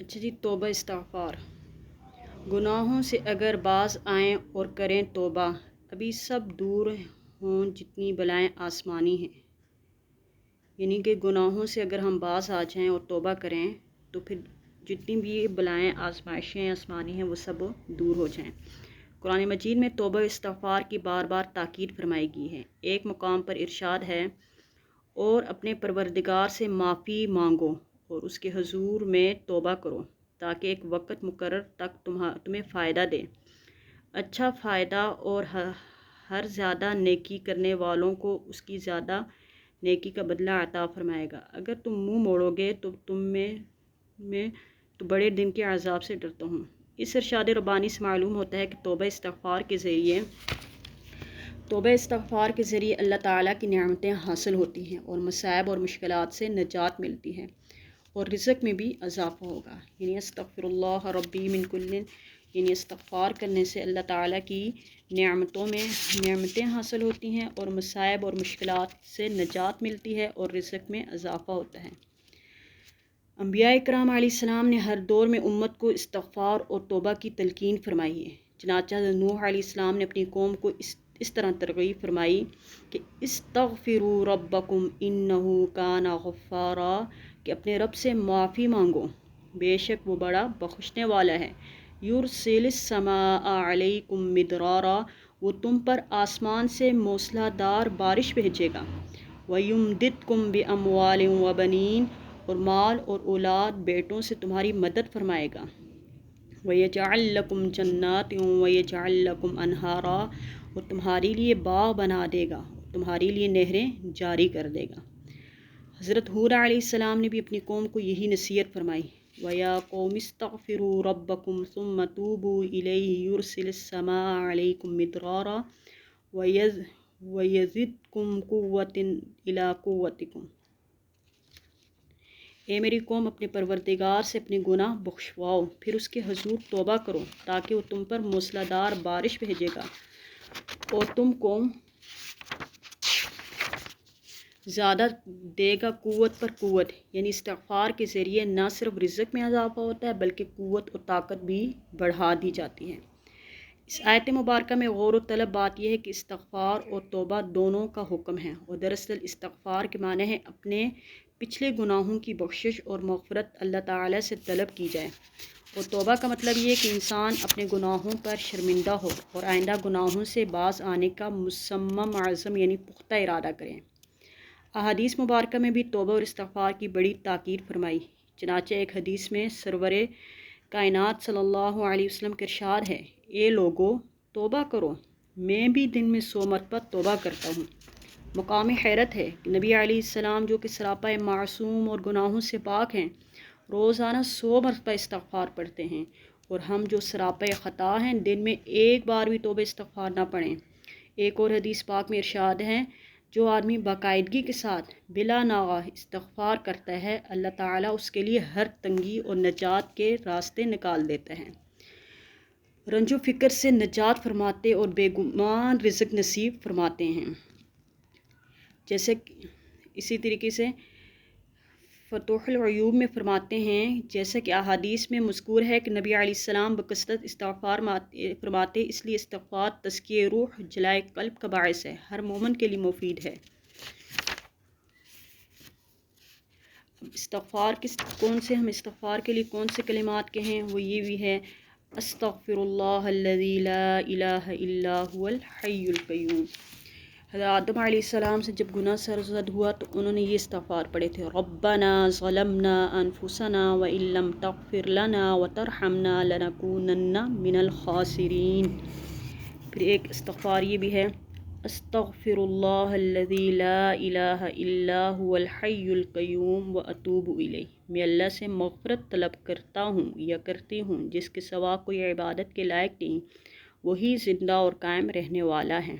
اچھا جی، توبہ استغفار۔ گناہوں سے اگر باز آئیں اور کریں توبہ، ابھی سب دور ہوں جتنی بلائیں آسمانی ہیں۔ یعنی کہ گناہوں سے اگر ہم باز آ جائیں اور توبہ کریں تو پھر جتنی بھی بلائیں آزمائشیں آسمانی ہیں وہ سب دور ہو جائیں۔ قرآن مجید میں توبہ استغفار کی بار بار تاکید فرمائی گئی ہے۔ ایک مقام پر ارشاد ہے، اور اپنے پروردگار سے معافی مانگو اور اس کے حضور میں توبہ کرو تاکہ ایک وقت مقرر تک تمہیں فائدہ دے، اچھا فائدہ، اور ہر زیادہ نیکی کرنے والوں کو اس کی زیادہ نیکی کا بدلہ عطا فرمائے گا۔ اگر تم منہ موڑو گے تو میں تو بڑے دن کے عذاب سے ڈرتا ہوں۔ اس ارشاد ربانی سے معلوم ہوتا ہے کہ توبہ استغفار کے ذریعے اللہ تعالیٰ کی نعمتیں حاصل ہوتی ہیں اور مصائب اور مشکلات سے نجات ملتی ہے اور رزق میں بھی اضافہ ہوگا۔ یعنی استغفر اللہ ربی من کل، یعنی استغفار کرنے سے اللہ تعالیٰ کی نعمتیں حاصل ہوتی ہیں اور مصائب اور مشکلات سے نجات ملتی ہے اور رزق میں اضافہ ہوتا ہے۔ انبیاء اکرام علیہ السلام نے ہر دور میں امت کو استغفار اور توبہ کی تلقین فرمائی ہے۔ چنانچہ نوح علیہ السلام نے اپنی قوم کو اس طرح ترغیب فرمائی کہ استغفروا ربکم انہ کان غفارا، کہ اپنے رب سے معافی مانگو، بے شک وہ بڑا بخشنے والا ہے۔ یرسل السماء علیکم مدرارا، وہ تم پر آسمان سے موسلا دار بارش بھیجے گا۔ وَيُمْدِدْكُمْ بِأَمْوَالٍ وَبَنِينَ، اور مال اور اولاد بیٹوں سے تمہاری مدد فرمائے گا۔ وَيَجْعَلْ لَكُمْ جَنَّاتٍ وَيَجْعَلْ لَكُمْ أَنْهَارًا، اور تمہارے لیے باغ بنا دے گا، تمہارے لیے نہریں جاری کر دے گا۔ حضرت ہود علیہ السلام نے بھی اپنی قوم کو یہی نصیحت فرمائی، وَيَا قَوْمِ اسْتَغْفِرُوا رَبَّكُمْ ثُمَّ تُوبُوا إِلَيْهِ يُرْسِلِ السَّمَاءَ عَلَيْكُمْ مِدْرَارًا وَيَزِدْكُمْ قُوَّةً إِلَىٰ قُوَّتِكُمْ۔ اے میری قوم، اپنے پروردگار سے اپنے گناہ بخشواؤ، پھر اس کے حضور توبہ کرو تاکہ وہ تم پر موسلادھار بارش بھیجے گا اور تم کو زیادہ دے گا، قوت پر قوت۔ یعنی استغفار کے ذریعے نہ صرف رزق میں اضافہ ہوتا ہے بلکہ قوت اور طاقت بھی بڑھا دی جاتی ہے۔ اس آیت مبارکہ میں غور و طلب بات یہ ہے کہ استغفار اور توبہ دونوں کا حکم ہے، اور دراصل استغفار کے معنی ہے اپنے پچھلے گناہوں کی بخشش اور مغفرت اللہ تعالیٰ سے طلب کی جائے، اور توبہ کا مطلب یہ ہے کہ انسان اپنے گناہوں پر شرمندہ ہو اور آئندہ گناہوں سے باز آنے کا مصمم عزم یعنی پختہ ارادہ کریں۔ احادیث مبارکہ میں بھی توبہ اور استغفار کی بڑی تاکید فرمائی۔ چنانچہ ایک حدیث میں سرور کائنات صلی اللہ علیہ وسلم کا ارشاد ہے، اے لوگو، توبہ کرو، میں بھی دن میں 100 مرتبہ توبہ کرتا ہوں۔ مقام حیرت ہے کہ نبی علیہ السلام جو کہ سراپا معصوم اور گناہوں سے پاک ہیں، روزانہ 100 مرتبہ استغفار پڑھتے ہیں، اور ہم جو سراپا خطا ہیں دن میں ایک بار بھی توبہ استغفار نہ پڑھیں۔ ایک اور حدیث پاک میں ارشاد ہے، جو آدمی باقاعدگی کے ساتھ بلا ناغہ استغفار کرتا ہے، اللہ تعالیٰ اس کے لیے ہر تنگی اور نجات کے راستے نکال دیتا ہے، رنج و فکر سے نجات فرماتے اور بے گمان رزق نصیب فرماتے ہیں۔ اسی طریقے سے فتوح العیوب میں فرماتے ہیں، جیسا کہ احادیث میں مذکور ہے کہ نبی علیہ السلام بکثرت استغفار فرماتے، اس لیے استغفار تزکیہ روح، جلائے قلب کا باعث ہے، ہر مومن کے لیے مفید ہے۔ ہم استغفار کے لیے کون سے کلمات کہیں، وہ یہ بھی ہے، استغفر اللہ الذی لا الہ الا هو الحی القیوم۔ حضرت آدم علیہ السلام سے جب گناہ سرزد ہوا تو انہوں نے یہ استغفار پڑھے تھے، ربنا ظلمنا انفسنا وان لم تغفر لنا وترحمنا لنکونن من الخاسرین۔ پھر ایک استغفار یہ بھی ہے، استغفر اللہ الذی لا الہ الا هو الحی القیوم واتوب الیہ۔ میں اللہ سے مغفرت طلب کرتا ہوں یا کرتی ہوں جس کے سوا کوئی عبادت کے لائق نہیں، وہی زندہ اور قائم رہنے والا ہے۔